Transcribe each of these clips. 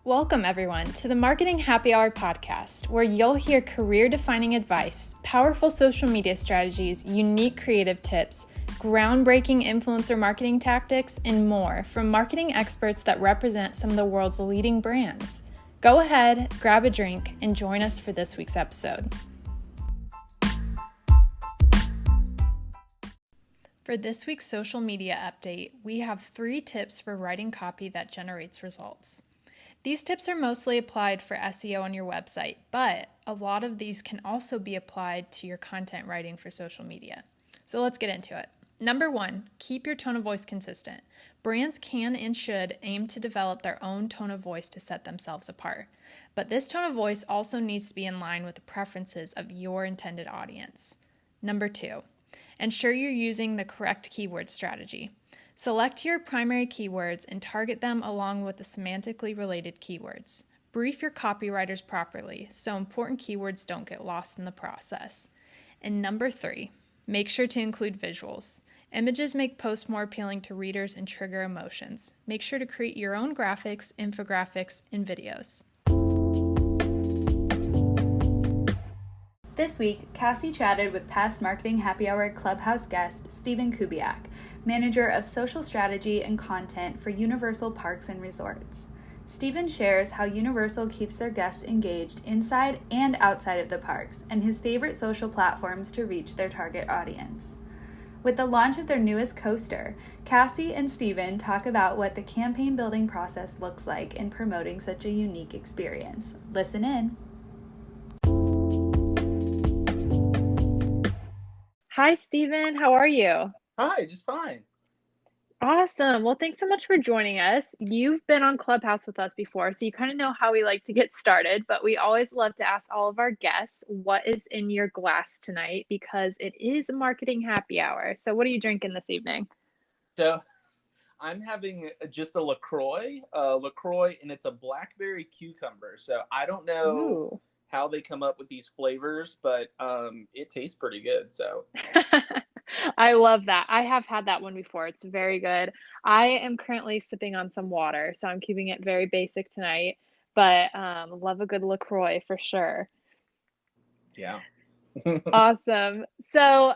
Welcome, everyone, to the Marketing Happy Hour podcast, where you'll hear career-defining advice, powerful social media strategies, unique creative tips, groundbreaking influencer marketing tactics, and more from marketing experts that represent some of the world's leading brands. Go ahead, grab a drink, and join us for this week's episode. For this week's social media update, we have 3 tips for writing copy that generates results. These tips are mostly applied for SEO on your website, but a lot of these can also be applied to your content writing for social media. So let's get into it. Number 1, keep your tone of voice consistent. Brands can and should aim to develop their own tone of voice to set themselves apart. But this tone of voice also needs to be in line with the preferences of your intended audience. Number 2, ensure you're using the correct keyword strategy. Select your primary keywords and target them along with the semantically related keywords. Brief your copywriters properly so important keywords don't get lost in the process. And number 3, make sure to include visuals. Images make posts more appealing to readers and trigger emotions. Make sure to create your own graphics, infographics, and videos. This week, Cassie chatted with past Marketing Happy Hour Clubhouse guest Stephen Kubiak, manager of social strategy and content for Universal Parks and Resorts. Stephen shares how Universal keeps their guests engaged inside and outside of the parks and his favorite social platforms to reach their target audience. With the launch of their newest coaster, Cassie and Stephen talk about what the campaign building process looks like in promoting such a unique experience. Listen in. Hi, Stephen. How are you? Hi, just fine. Awesome. Well, thanks so much for joining us. You've been on Clubhouse with us before, so you kind of know how we like to get started, but we always love to ask all of our guests what is in your glass tonight because it is Marketing Happy Hour. So what are you drinking this evening? So I'm having just a LaCroix, and it's a blackberry cucumber. So I don't know how they come up with these flavors, but it tastes pretty good. So I love that. I have had that one before. It's very good. I am currently sipping on some water, so I'm keeping it very basic tonight, but love a good LaCroix for sure. yeah. Awesome. So,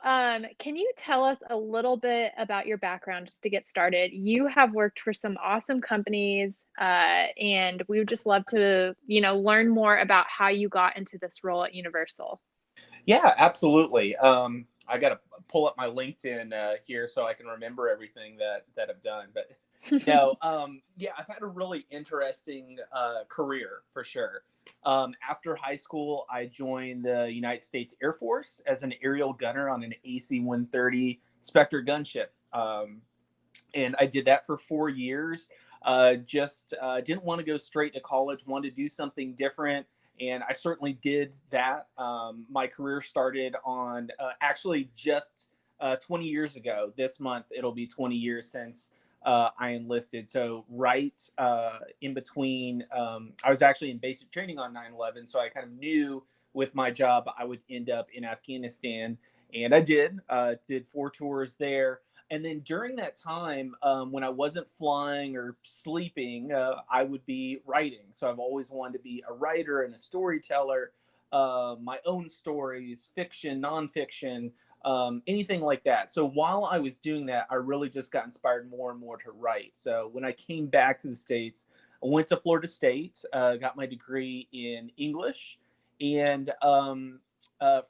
can you tell us a little bit about your background just to get started? You have worked for some awesome companies, and we would just love to, learn more about how you got into this role at Universal. Yeah, absolutely. I got to pull up my LinkedIn here so I can remember everything that I've done. But no, yeah, I've had a really interesting career for sure. After high school, I joined the United States Air Force as an aerial gunner on an AC-130 Spectre gunship. And I did that for 4 years. Just didn't want to go straight to college, wanted to do something different. And I certainly did that. My career started on actually just 20 years ago. This month, it'll be 20 years since I enlisted. So right in between, I was actually in basic training on 9/11. So I kind of knew with my job, I would end up in Afghanistan. And I did 4 tours there. And then during that time, when I wasn't flying or sleeping, I would be writing. So I've always wanted to be a writer and a storyteller, my own stories, fiction, nonfiction, anything like that. So while I was doing that, I really just got inspired more and more to write. So when I came back to the States, I went to Florida State, got my degree in English, and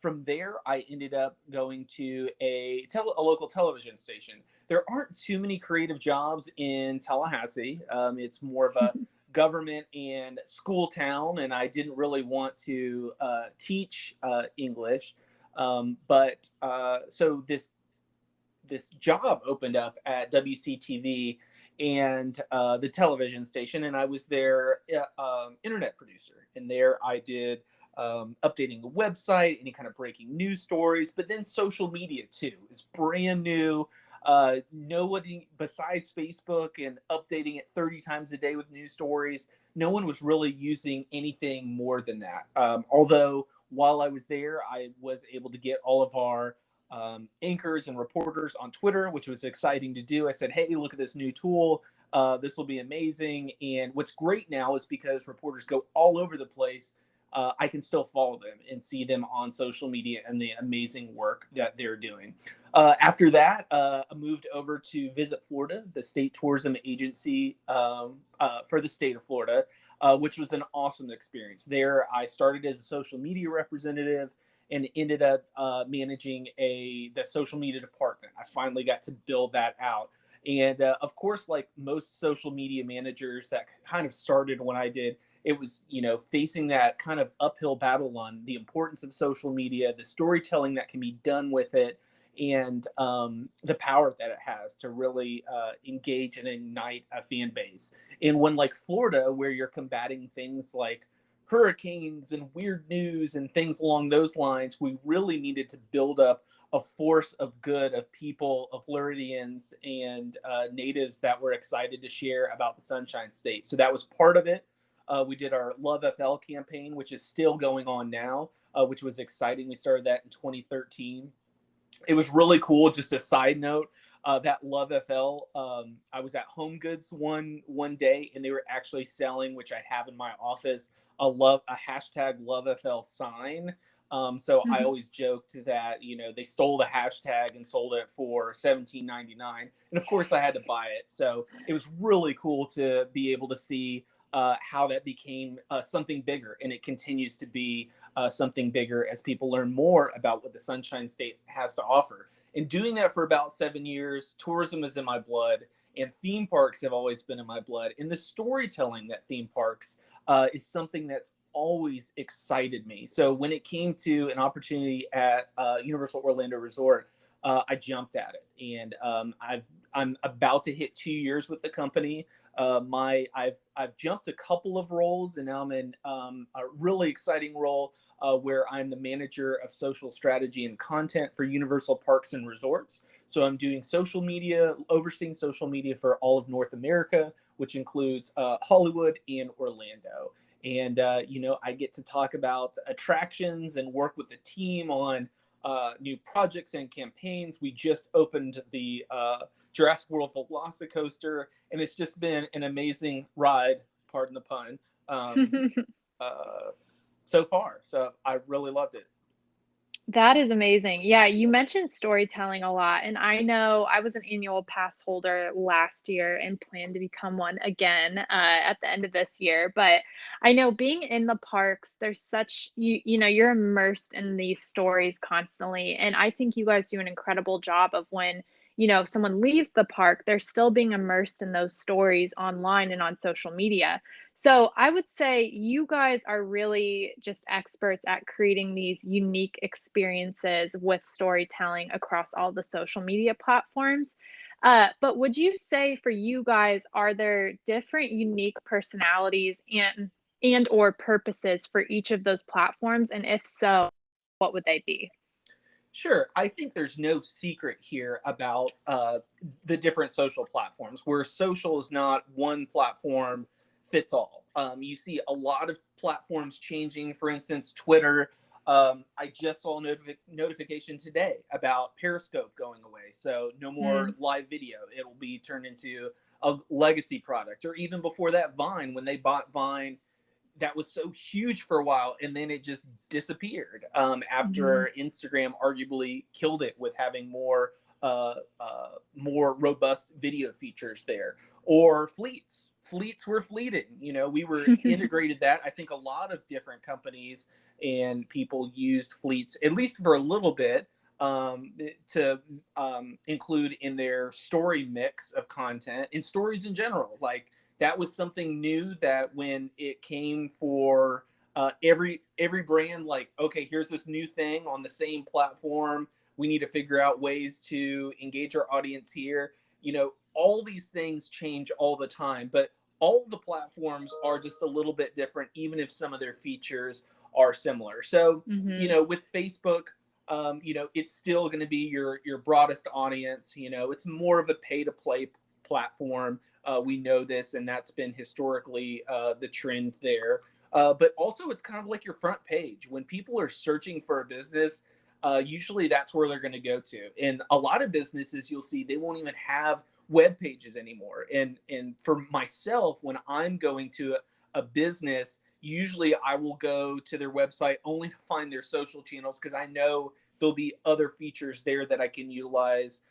from there, I ended up going to a local television station. There aren't too many creative jobs in Tallahassee. It's more of a government and school town, and I didn't really want to teach English. But so this job opened up at WCTV and the television station, and I was their internet producer. And there I did updating the website, any kind of breaking news stories, but then social media too is brand new. Nobody besides Facebook and updating it 30 times a day with news stories, no one was really using anything more than that. Although while I was there, I was able to get all of our anchors and reporters on Twitter, which was exciting to do. I said, hey, look at this new tool. This will be amazing. And what's great now is because reporters go all over the place, I can still follow them and see them on social media and the amazing work that they're doing. After that, I moved over to Visit Florida, the state tourism agency for the state of Florida, which was an awesome experience. There, I started as a social media representative and ended up managing the social media department. I finally got to build that out. And of course, like most social media managers that kind of started when I did, it was, facing that kind of uphill battle on the importance of social media, the storytelling that can be done with it, and the power that it has to really engage and ignite a fan base. In one like Florida, where you're combating things like hurricanes and weird news and things along those lines, we really needed to build up a force of good of people, of Floridians and natives that were excited to share about the Sunshine State. So that was part of it. We did our Love FL campaign, which is still going on now, which was exciting. We started that in 2013. It was really cool. Just a side note, that Love FL, I was at Home Goods one day, and they were actually selling, which I have in my office, a hashtag Love FL sign. So I always joked that they stole the hashtag and sold it for $17.99, and of course I had to buy it. So it was really cool to be able to see how that became something bigger, and it continues to be something bigger as people learn more about what the Sunshine State has to offer. And doing that for about 7 years, tourism is in my blood, and theme parks have always been in my blood. And the storytelling that theme parks is something that's always excited me. So when it came to an opportunity at Universal Orlando Resort, I jumped at it, and I'm about to hit 2 years with the company. I've jumped a couple of roles, and now I'm in a really exciting role where I'm the manager of social strategy and content for Universal Parks and Resorts. So I'm doing social media, overseeing social media for all of North America, which includes Hollywood and Orlando. And I get to talk about attractions and work with the team on new projects and campaigns. We just opened the Jurassic World Velocicoaster, and it's just been an amazing ride, pardon the pun, so far. So I've really loved it. That is amazing. Yeah, you mentioned storytelling a lot, and I know I was an annual pass holder last year and plan to become one again at the end of this year. But I know being in the parks, there's such you're immersed in these stories constantly, and I think you guys do an incredible job of when someone leaves the park, they're still being immersed in those stories online and on social media. So I would say you guys are really just experts at creating these unique experiences with storytelling across all the social media platforms. But would you say for you guys, are there different unique personalities and or purposes for each of those platforms? And if so, what would they be? Sure. I think there's no secret here about the different social platforms, where social is not one platform fits all. You see a lot of platforms changing. For instance, Twitter. I just saw a notification today about Periscope going away. So no more live video. It'll be turned into a legacy product. Or even before that, Vine, when they bought Vine, that was so huge for a while, and then it just disappeared after Instagram arguably killed it with having more robust video features there. Or fleets were fleeting. We were integrated that. I think a lot of different companies and people used fleets, at least for a little bit, to include in their story mix of content and stories in general. Like, that was something new that when it came for every brand, like, okay, here's this new thing on the same platform. We need to figure out ways to engage our audience here. All these things change all the time, but all of the platforms are just a little bit different, even if some of their features are similar. So, with Facebook, it's still going to be your broadest audience. It's more of a pay to play platform. We know this, and that's been historically the trend there. But also, it's kind of like your front page. When people are searching for a business, usually that's where they're going to go to. And a lot of businesses, you'll see, they won't even have web pages anymore. And for myself, when I'm going to a business, usually I will go to their website only to find their social channels, because I know there'll be other features there that I can utilize,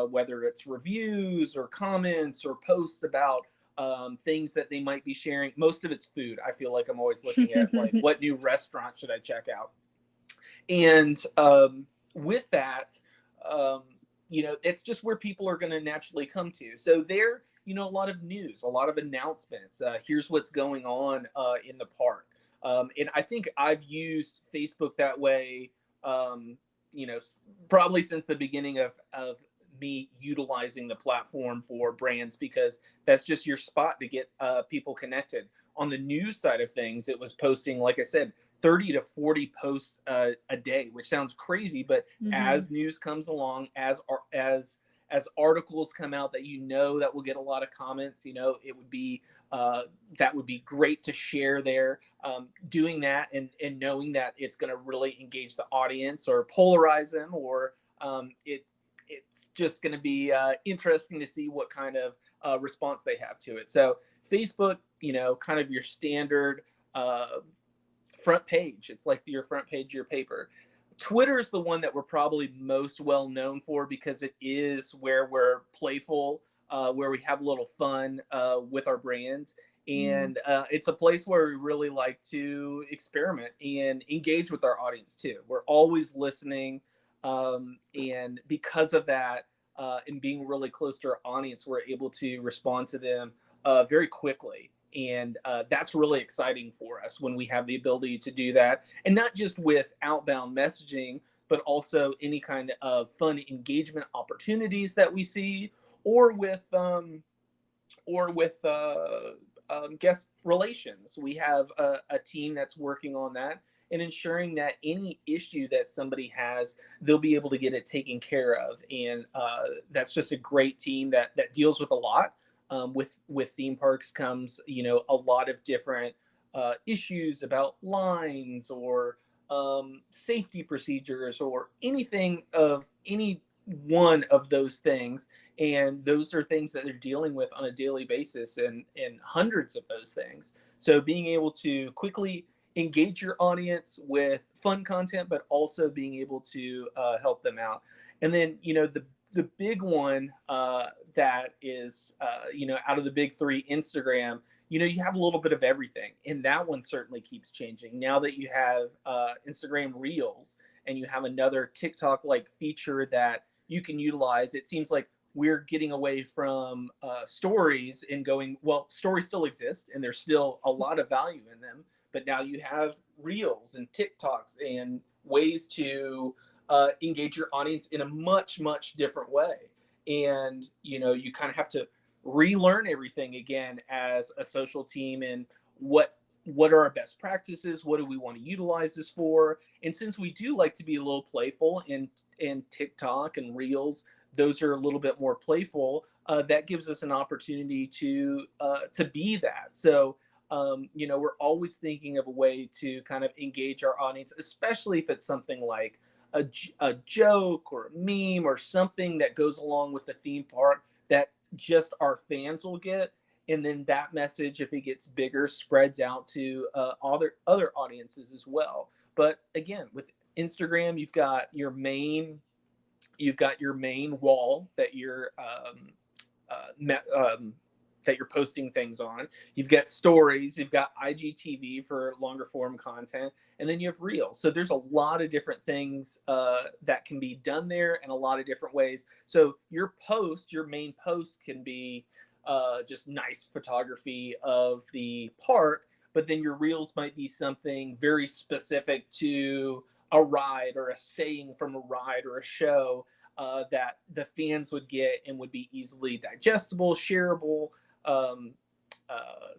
whether it's reviews or comments or posts about things that they might be sharing. Most of it's food. I feel like I'm always looking at like, what new restaurant should I check out? And with that, um, it's just where people are going to naturally come to. So there, a lot of news, a lot of announcements. Here's what's going on in the park. And I think I've used Facebook that way, probably since the beginning of me utilizing the platform for brands, because that's just your spot to get people connected. On the news side of things, it was posting, like I said, 30 to 40 posts a day, which sounds crazy, but as news comes along, as articles come out that that will get a lot of comments, it would be that would be great to share there. Doing that and knowing that it's going to really engage the audience or polarize them, or it's just going to be interesting to see what kind of response they have to it. So Facebook, kind of your standard front page. It's like your front page of your paper. Twitter is the one that we're probably most well known for, because it is where we're playful, where we have a little fun with our brands. And it's a place where we really like to experiment and engage with our audience too. We're always listening. And because of that, and being really close to our audience, we're able to respond to them very quickly. And that's really exciting for us when we have the ability to do that. And not just with outbound messaging, but also any kind of fun engagement opportunities that we see, or with guest relations. We have a team that's working on that and ensuring that any issue that somebody has, they'll be able to get it taken care of. And that's just a great team that deals with a lot. With theme parks comes, a lot of different issues about lines, or safety procedures, or anything of any one of those things. And those are things that they're dealing with on a daily basis, and hundreds of those things. So being able to quickly engage your audience with fun content, but also being able to help them out. And then, the big one that is, out of the big three, Instagram, you have a little bit of everything. And that one certainly keeps changing. Now that you have Instagram Reels, and you have another TikTok-like feature that you can utilize, it seems like we're getting away from stories and going, well, stories still exist and there's still a lot of value in them. But now you have Reels and TikToks and ways to engage your audience in a much, much different way. And, you kind of have to relearn everything again as a social team, and what are our best practices? What do we want to utilize this for? And since we do like to be a little playful, and TikTok and Reels, those are a little bit more playful. That gives us an opportunity to be that. So, we're always thinking of a way to kind of engage our audience, especially if it's something like a joke or a meme or something that goes along with the theme park that just our fans will get. And then that message, if it gets bigger, spreads out to other audiences as well. But again, with Instagram, you've got your main wall that you're posting things on. You've got stories, you've got IGTV for longer form content, and then you have Reels. So there's a lot of different things that can be done there, and a lot of different ways. So your main post can be just nice photography of the park, but then your Reels might be something very specific to a ride, or a saying from a ride or a show that the fans would get and would be easily digestible, shareable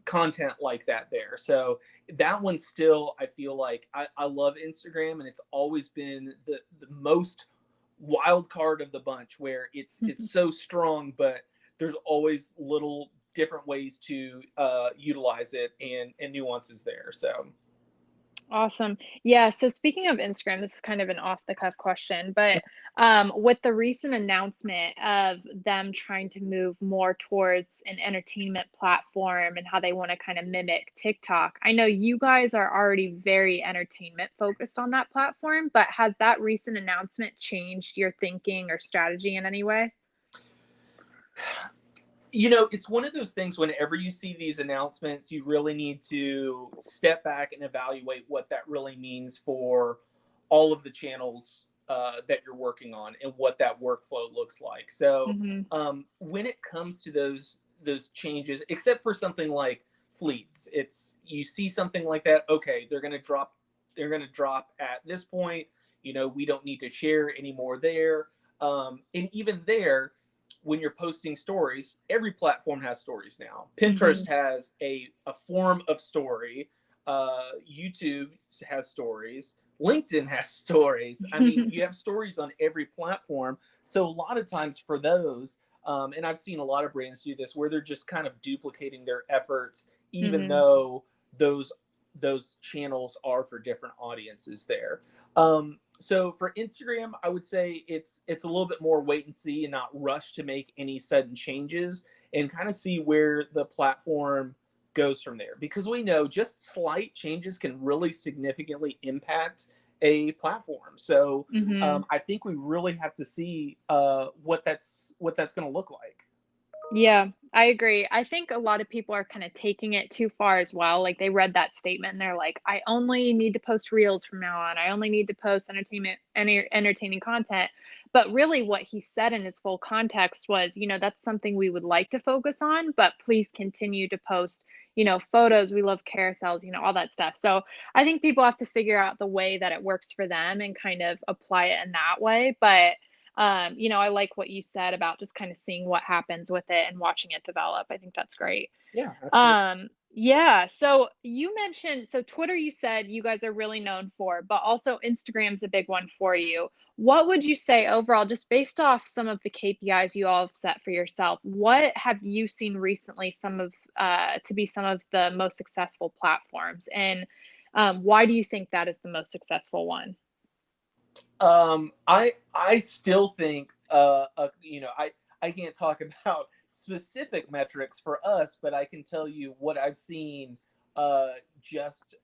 content like that there. So that one still, I feel like I love Instagram, and it's always been the most wild card of the bunch, where it's so strong, but there's always little different ways to utilize it, and nuances there. So Awesome. Yeah, so speaking of Instagram, this is kind of an off the cuff question, but with the recent announcement of them trying to move more towards an entertainment platform and how they want to kind of mimic TikTok, I know you guys are already very entertainment focused on that platform, but has that recent announcement changed your thinking or strategy in any way? You know, it's one of those things whenever you see these announcements, you really need to step back and evaluate what that really means for all of the channels that you're working on and what that workflow looks like. So Hmm. when it comes to those changes, except for something like fleets, it's you see something like that, okay, they're gonna drop at this point. You know, we don't need to share anymore there. And even there, when you're posting stories, every platform has stories now. Hmm. Pinterest has a form of story. YouTube has stories. LinkedIn has stories. I mean, you have stories on every platform. So a lot of times for those, and I've seen a lot of brands do this where they're just kind of duplicating their efforts, even Hmm. though those those channels are for different audiences there. So for Instagram, I would say it's a little bit more wait and see and not rush to make any sudden changes and kind of see where the platform goes from there because we know just slight changes can really significantly impact a platform. So Hmm. I think we really have to see what that's going to look like. Yeah, I agree. I think a lot of people are kind of taking it too far as well. Like they read that statement and they're like, I only need to post reels from now on. I only need to post entertaining content. But really what he said in his full context was, that's something we would like to focus on, but please continue to post, photos. We love carousels, all that stuff. So I think people have to figure out the way that it works for them and kind of apply it in that way. But I like what you said about just kind of seeing what happens with it and watching it develop. I think that's great. Yeah, absolutely. Yeah, so you mentioned so Twitter you said you guys are really known for, but also Instagram's a big one for you. What would you say overall, just based off some of the KPIs you all have set for yourself, what have you seen recently some of to be some of the most successful platforms? And why do you think that is the most successful one? I still think you know I can't talk about specific metrics for us, but I can tell you what I've seen just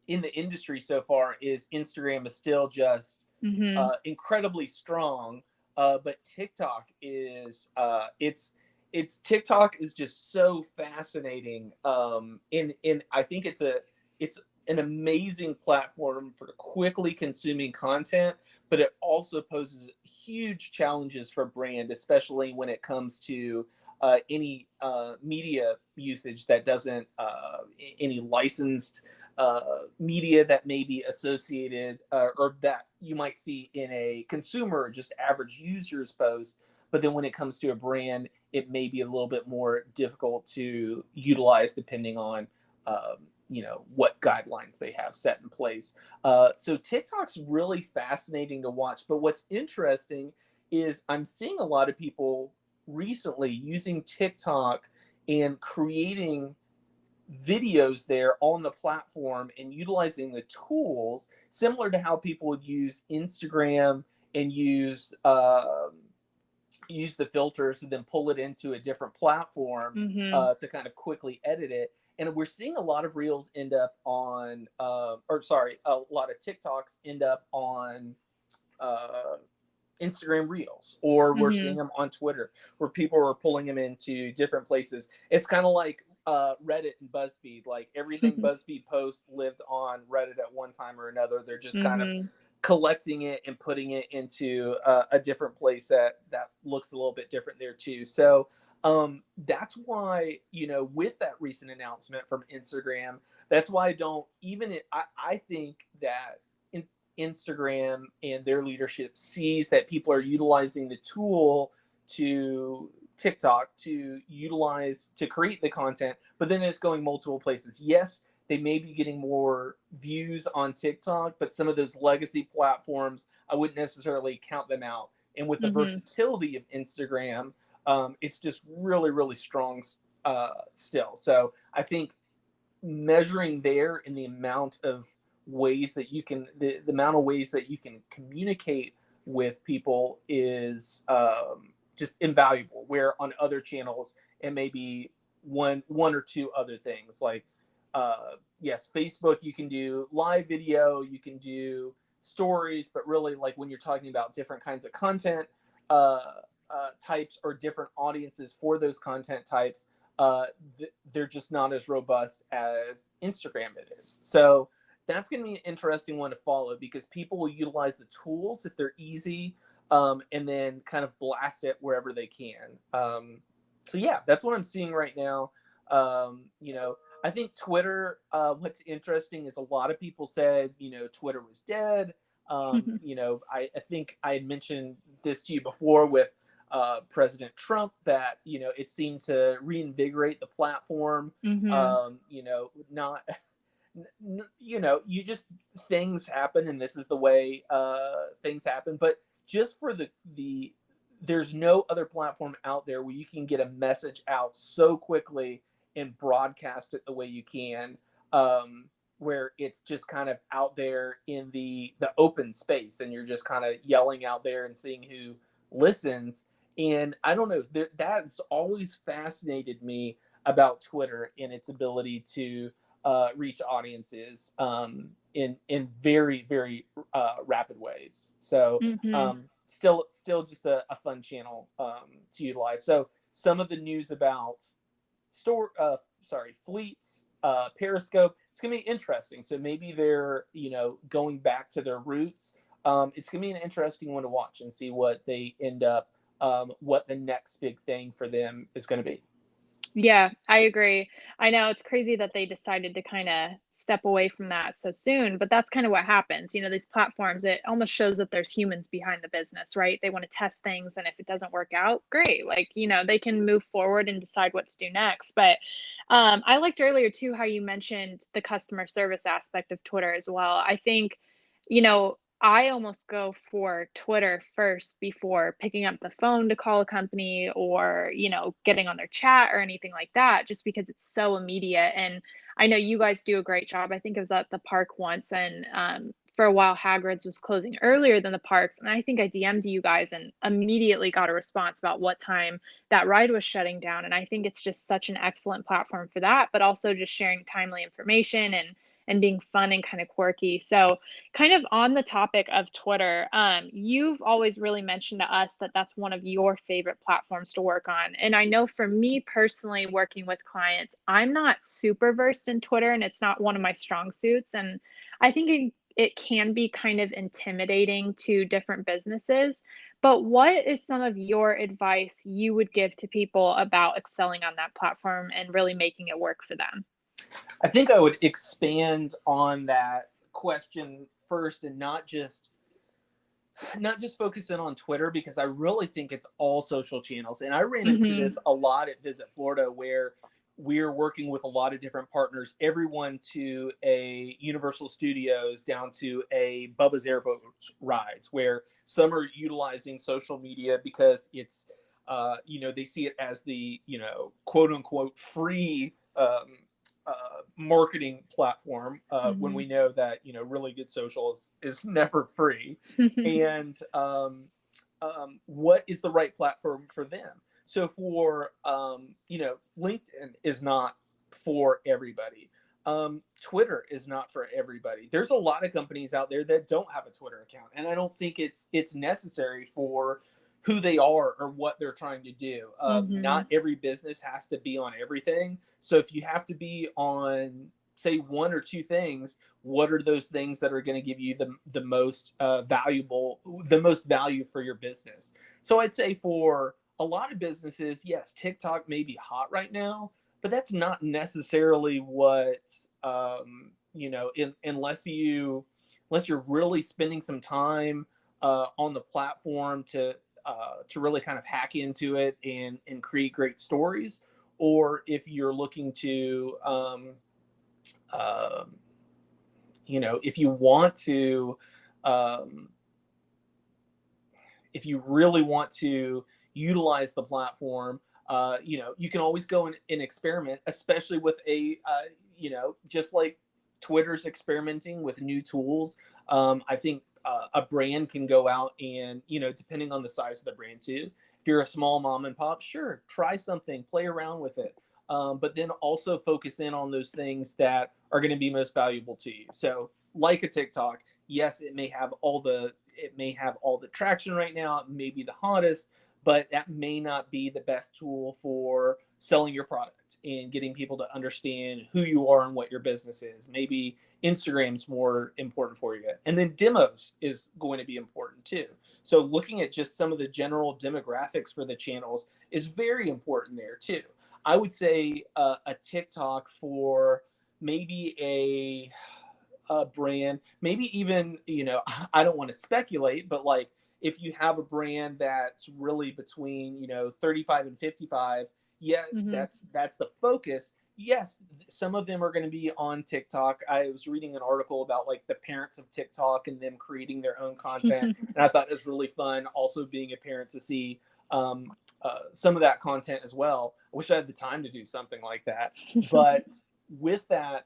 in the industry so far is Instagram is still just Mm-hmm. incredibly strong, but TikTok is it's TikTok is just so fascinating. In I think it's an amazing platform for quickly consuming content, but it also poses huge challenges for brand, especially when it comes to any media usage that doesn't any licensed media that may be associated or that you might see in a consumer or just average user's post. But then when it comes to a brand, it may be a little bit more difficult to utilize depending on what guidelines they have set in place. So TikTok's really fascinating to watch. But what's interesting is I'm seeing a lot of people recently using TikTok and creating videos there on the platform and utilizing the tools similar to how people would use Instagram and use the filters and then pull it into a different platform Mm-hmm. to kind of quickly edit it. And we're seeing a lot of reels end up on, or sorry, a lot of TikToks end up on uh, Instagram Reels, or we're seeing Mm-hmm. them on Twitter, where people are pulling them into different places. It's kind of like Reddit and BuzzFeed. Like everything BuzzFeed posts lived on Reddit at one time or another. They're just kind of Mm-hmm. collecting it and putting it into a different place that looks a little bit different there too. So that's why with that recent announcement from Instagram, that's why I don't even I think that Instagram and their leadership sees that people are utilizing the tool to TikTok to utilize to create the content, but then it's going multiple places. Yes, they may be getting more views on TikTok, but some of those legacy platforms, I wouldn't necessarily count them out. And with the Mm-hmm. versatility of Instagram, it's just really, really strong still. So I think measuring there in the amount of ways that you can, the amount of ways that you can communicate with people is just invaluable. Where on other channels, it may be one or two other things. Like, yes, Facebook, you can do live video, you can do stories, but really, like when you're talking about different kinds of content types or different audiences for those content types, they're just not as robust as Instagram it is. So that's going to be an interesting one to follow, because people will utilize the tools if they're easy, and then kind of blast it wherever they can. So yeah, that's what I'm seeing right now. I think Twitter, what's interesting is a lot of people said, Twitter was dead. I think I had mentioned this to you before with President Trump, that, it seemed to reinvigorate the platform. Not, you just, things happen, and this is the way things happen. But just for there's no other platform out there where you can get a message out so quickly and broadcast it the way you can, where it's just kind of out there in the open space, and you're just kind of yelling out there and seeing who listens. And I don't know, that's always fascinated me about Twitter and its ability to reach audiences in very, very rapid ways. So still just a fun channel to utilize. So some of the news about fleets, Periscope, it's going to be interesting. So maybe they're, going back to their roots. It's going to be an interesting one to watch and see what they end up, what the next big thing for them is going to be. Yeah, I agree. I know it's crazy that they decided to kind of step away from that so soon, but that's kind of what happens. These platforms, it almost shows that there's humans behind the business, right? They want to test things, and if it doesn't work out, great. Like, they can move forward and decide what to do next. But I liked earlier too how you mentioned the customer service aspect of Twitter as well. I think, I almost go for Twitter first before picking up the phone to call a company or, getting on their chat or anything like that, just because it's so immediate. And I know you guys do a great job. I think I was at the park once, and for a while, Hagrid's was closing earlier than the parks. And I think I DM'd you guys and immediately got a response about what time that ride was shutting down. And I think it's just such an excellent platform for that, but also just sharing timely information and being fun and kind of quirky. So, kind of on the topic of Twitter, you've always really mentioned to us that that's one of your favorite platforms to work on. And I know for me personally, working with clients, I'm not super versed in Twitter, and it's not one of my strong suits. And I think it can be kind of intimidating to different businesses. But what is some of your advice you would give to people about excelling on that platform and really making it work for them? I think I would expand on that question first, and not just focus in on Twitter, because I really think it's all social channels. And I ran into this a lot at Visit Florida, where we're working with a lot of different partners, everyone to a Universal Studios down to a Bubba's Airboat rides, where some are utilizing social media because it's, they see it as the, quote unquote free marketing platform, when we know that, really good social is never free. And what is the right platform for them? So for, LinkedIn is not for everybody. Twitter is not for everybody. There's a lot of companies out there that don't have a Twitter account, and I don't think it's necessary for who they are or what they're trying to do. Not every business has to be on everything. So if you have to be on, say, one or two things, what are those things that are going to give you the most the most value for your business? So I'd say for a lot of businesses, yes, TikTok may be hot right now, but that's not necessarily what, unless you're really spending some time on the platform to really kind of hack into it and create great stories, or if you're looking to, if you want to, if you really want to utilize the platform, you can always go and experiment, especially with just like Twitter's experimenting with new tools, I think a brand can go out and, depending on the size of the brand too. If you're a small mom and pop, sure, try something, play around with it. But then also focus in on those things that are going to be most valuable to you. So, like a TikTok, yes, it may have all the traction right now. It may be the hottest, but that may not be the best tool for selling your product and getting people to understand who you are and what your business is. Maybe Instagram's more important for you. And then demos is going to be important too. So looking at just some of the general demographics for the channels is very important there too. I would say a TikTok for maybe a brand, maybe even, I don't want to speculate, but like if you have a brand that's really between, 35 and 55, yeah, Mm-hmm. that's the focus. Yes, some of them are going to be on TikTok. I was reading an article about like the parents of TikTok and them creating their own content, and I thought it was really fun. Also, being a parent to see some of that content as well. I wish I had the time to do something like that, but with that,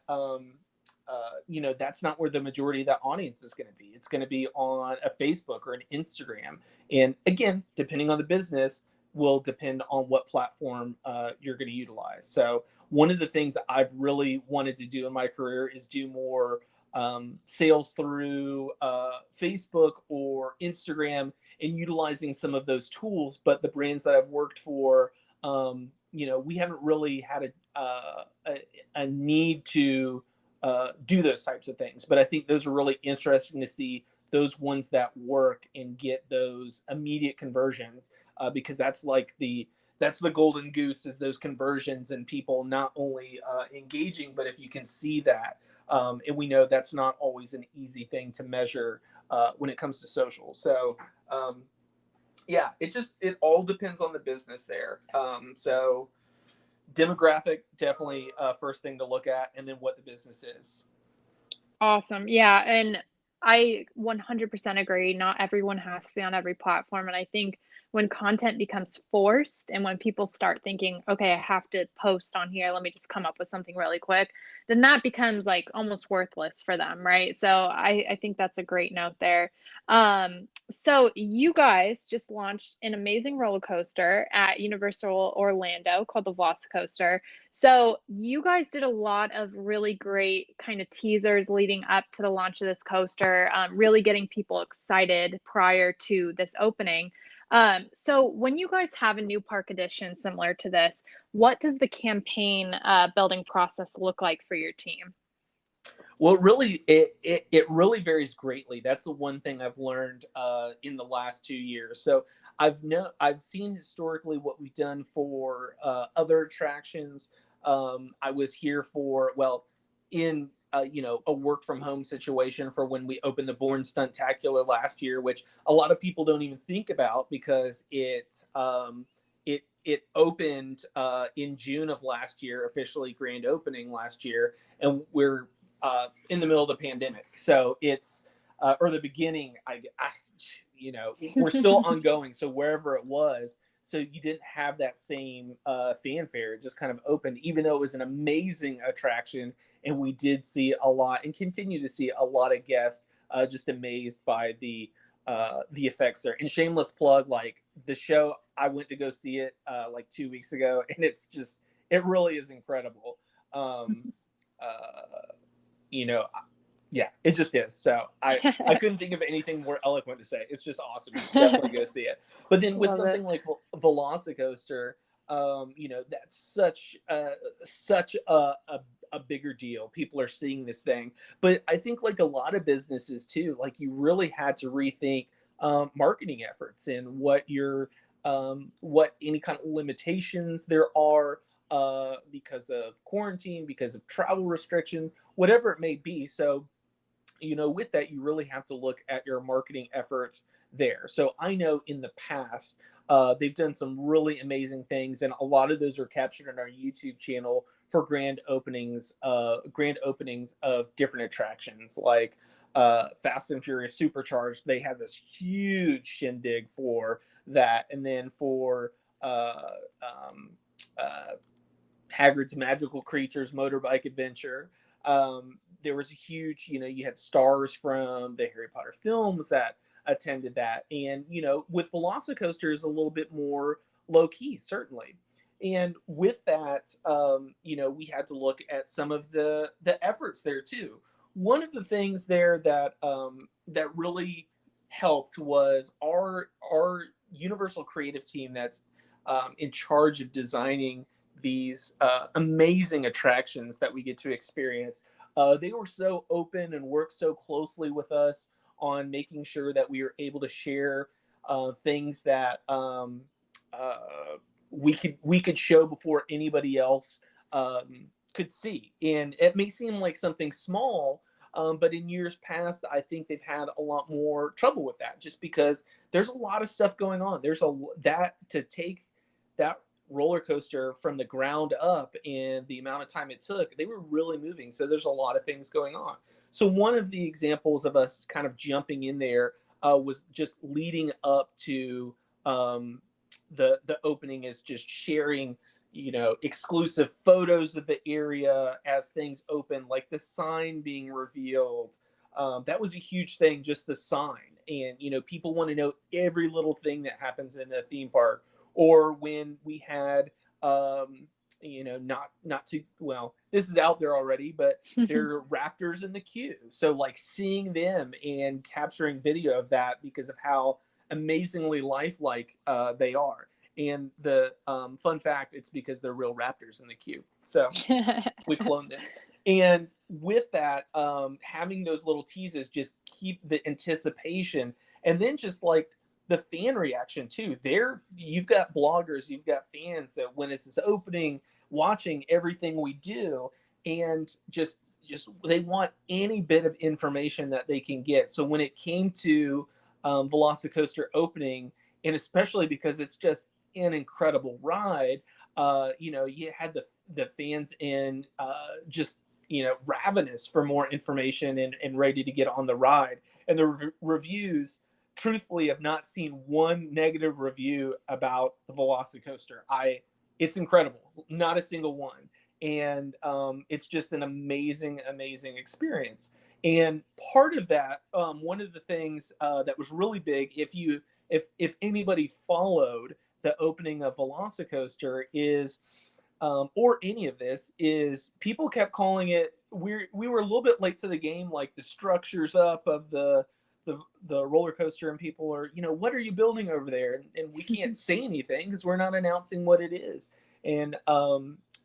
that's not where the majority of that audience is going to be. It's going to be on a Facebook or an Instagram. And again, depending on the business, will depend on what platform you're going to utilize. So, one of the things that I've really wanted to do in my career is do more sales through Facebook or Instagram and utilizing some of those tools. But the brands that I've worked for, we haven't really had a need to do those types of things. But I think those are really interesting to see those ones that work and get those immediate conversions, because that's the golden goose, is those conversions and people not only engaging, but if you can see that, and we know that's not always an easy thing to measure when it comes to social. So yeah, it all depends on the business there. So demographic definitely first thing to look at, and then what the business is. Awesome. Yeah, and I 100% agree. Not everyone has to be on every platform. And I think when content becomes forced and when people start thinking, okay, I have to post on here, let me just come up with something really quick, then that becomes like almost worthless for them, right? So I think that's a great note there. So you guys just launched an amazing roller coaster at Universal Orlando called the Velocicoaster. So you guys did a lot of really great kind of teasers leading up to the launch of this coaster, really getting people excited prior to this opening. So when you guys have a new park addition similar to this, what does the campaign building process look like for your team? Well, it really varies greatly. That's the one thing I've learned in the last 2 years. So I've seen historically what we've done for other attractions. I was here for, well, in a work from home situation for when we opened the Born Stuntacular last year, which a lot of people don't even think about because it opened in June of last year, officially grand opening last year, and we're in the middle of the pandemic. So it's or the beginning. We're still ongoing. So wherever it was, so you didn't have that same fanfare. It just kind of opened, even though it was an amazing attraction, and we did see a lot and continue to see a lot of guests just amazed by the effects there. And shameless plug, like the show, I went to go see it like 2 weeks ago, and it really is incredible. Um, uh, you know, yeah, it just is. So I couldn't think of anything more eloquent to say. It's just awesome. You should definitely go see it. But then with Love it. something like Velocicoaster, that's such a bigger deal. People are seeing this thing, but I think like a lot of businesses too, like you really had to rethink marketing efforts and what any kind of limitations there are because of quarantine, because of travel restrictions, whatever it may be. So with that, you really have to look at your marketing efforts there. So I know in the past, they've done some really amazing things, and a lot of those are captured in our YouTube channel for grand openings of different attractions, like Fast and Furious Supercharged. They had this huge shindig for that, and then for uh, um, uh, Hagrid's Magical Creatures motorbike adventure. There was a huge, you had stars from the Harry Potter films that attended that. And, with Velocicoaster is a little bit more low key, certainly. And with that, we had to look at some of the efforts there too. One of the things there that really helped was our Universal creative team that's in charge of designing these amazing attractions that we get to experience. They were so open and worked so closely with us on making sure that we were able to share things that we could show before anybody else could see. And it may seem like something small, but in years past, I think they've had a lot more trouble with that, just because there's a lot of stuff going on. There's that to take that roller coaster from the ground up and the amount of time it took, they were really moving. So there's a lot of things going on. So one of the examples of us kind of jumping in there was just leading up to the opening, is just sharing exclusive photos of the area as things open, like the sign being revealed. That was a huge thing, just the sign. And people want to know every little thing that happens in a theme park. Or when we had not too well, this is out there already, but there are raptors in the queue. So like seeing them and capturing video of that, because of how amazingly lifelike they are. And the fun fact, it's because they're real raptors in the queue. So we cloned them. And with that, having those little teases just keep the anticipation. And then just like the fan reaction too. You've got bloggers, you've got fans that when it's this opening, watching everything we do, and just they want any bit of information that they can get. So when it came to Velocicoaster opening, and especially because it's just an incredible ride, you had the fans in just ravenous for more information and ready to get on the ride. And the reviews, truthfully, have not seen one negative review about the Velocicoaster. It's incredible, not a single one. And it's just an amazing experience. And part of that, one of the things that was really big, if anybody followed the opening of Velocicoaster, is or any of this, is people kept calling it, we were a little bit late to the game, like the structures up of the roller coaster, and people are, what are you building over there? And we can't say anything because we're not announcing what it is. And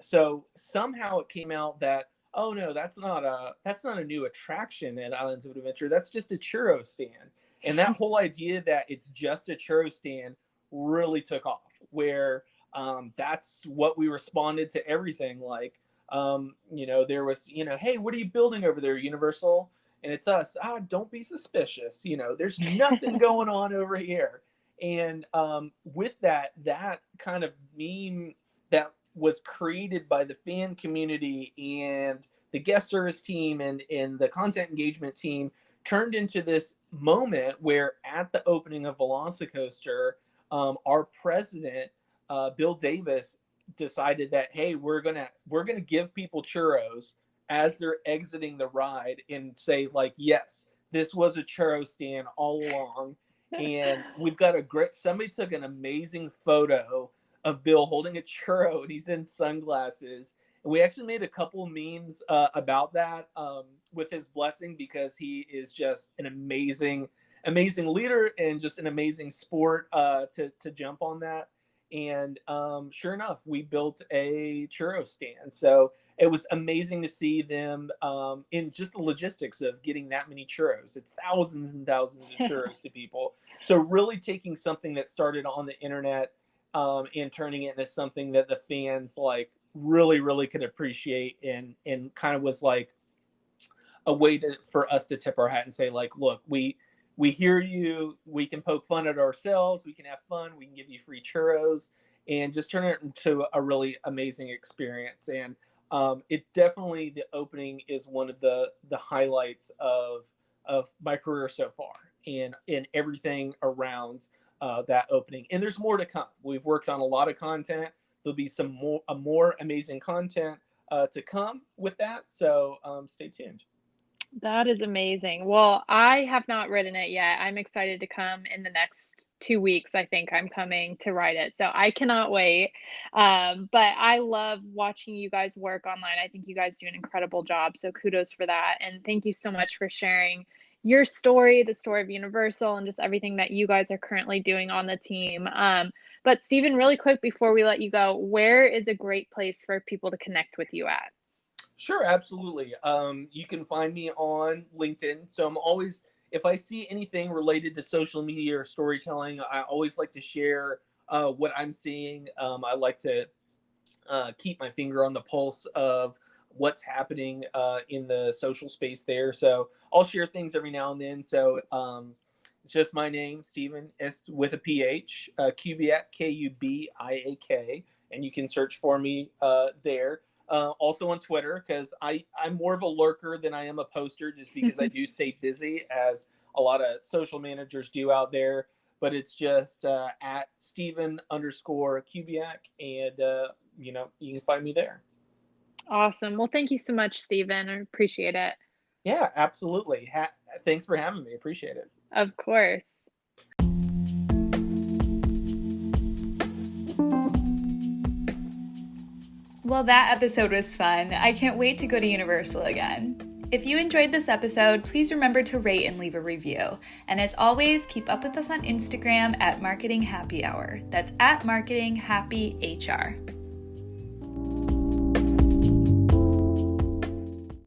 so somehow it came out that, oh no, that's not a new attraction at Islands of Adventure. That's just a churro stand. And that whole idea that it's just a churro stand really took off, where that's what we responded to everything. Like, there was, hey, what are you building over there, Universal? And it's us. Don't be suspicious. There's nothing going on over here. And with that kind of meme that was created by the fan community and the guest service team and the content engagement team, turned into this moment where at the opening of Velocicoaster, our president, Bill Davis, decided that, hey, we're gonna give people churros as they're exiting the ride, and say, like, yes, this was a churro stand all along. And we've got somebody took an amazing photo of Bill holding a churro, and he's in sunglasses. And we actually made a couple of memes about that with his blessing, because he is just an amazing leader and just an amazing sport to jump on that. And sure enough, we built a churro stand. So it was amazing to see them in just the logistics of getting that many churros. It's thousands and thousands of churros to people. So really taking something that started on the internet and turning it into something that the fans like really could appreciate, and kind of was like a way for us to tip our hat and say, like, look, we hear you. We can poke fun at ourselves. We can have fun. We can give you free churros, and just turn it into a really amazing experience. And it definitely, the opening is one of the highlights of my career so far, and in everything around that opening. And there's more to come. We've worked on a lot of content there'll be some more amazing content to come with that. So stay tuned. That is amazing. Well, I have not ridden it yet. I'm excited to come in the next 2 weeks. I think I'm coming to ride it. So I cannot wait. But I love watching you guys work online. I think you guys do an incredible job. So kudos for that. And thank you so much for sharing your story, the story of Universal, and just everything that you guys are currently doing on the team. But Stephen, really quick before we let you go, where is a great place for people to connect with you at? Sure, absolutely. You can find me on LinkedIn. So I'm always, if I see anything related to social media or storytelling, I always like to share what I'm seeing. I like to keep my finger on the pulse of what's happening in the social space there. So I'll share things every now and then. So it's just my name, Stephen, S with a PH, Kubiak, Kubiak, and you can search for me there. Also on Twitter, because I'm more of a lurker than I am a poster, just because I do stay busy, as a lot of social managers do out there. But it's just at Stephen_Kubiak, and you can find me there. Awesome. Well, thank you so much, Stephen. I appreciate it. Yeah, absolutely. Thanks for having me. Appreciate it. Of course. Well, that episode was fun. I can't wait to go to Universal again. If you enjoyed this episode, please remember to rate and leave a review. And as always, keep up with us on Instagram at Marketing Happy Hour. That's at Marketing Happy HR.